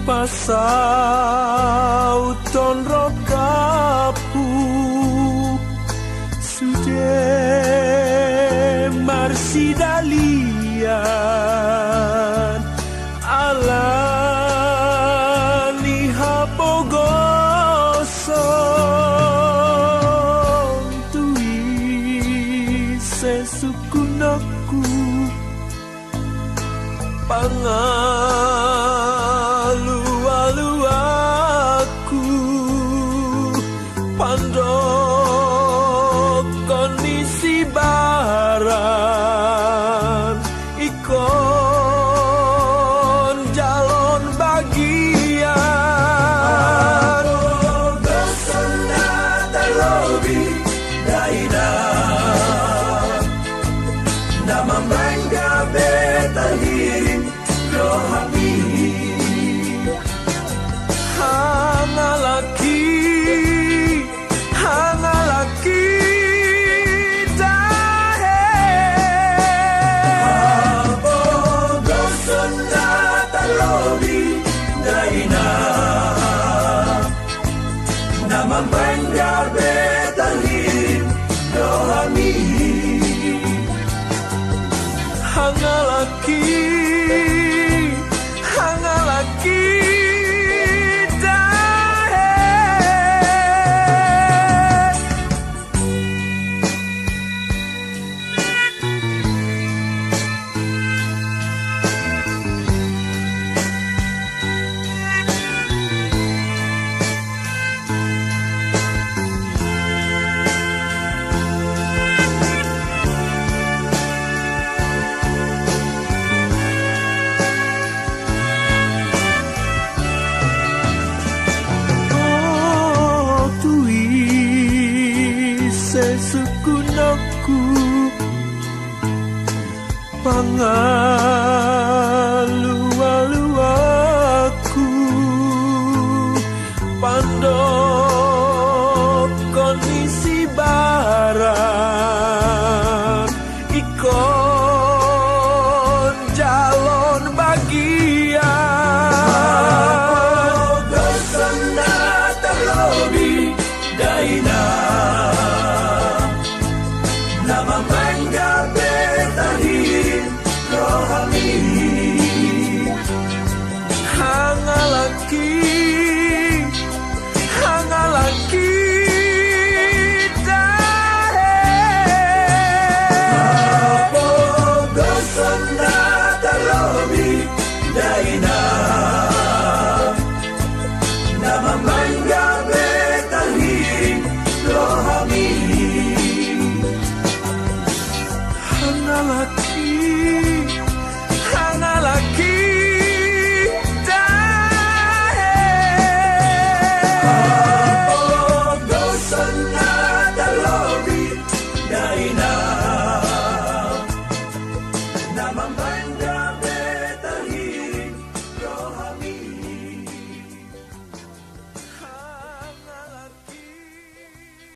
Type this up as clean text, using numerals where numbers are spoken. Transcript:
pasau ton rokapu sude marsidalian alani hapogosong tui sesukunaku pangalu-alu aku pandok kondisi baran ikon jalon bagian besana terlobi daina nama mangga betahirin rohani hangalaki dahe abogosona talobi daina nama mangga betahirin rohani hangalaki dahe sesukunaku pangalu-alu aku pandok kondisi baran ikon jalon bagian besana terlobi daina nama mangga betahirin rohani hangalaki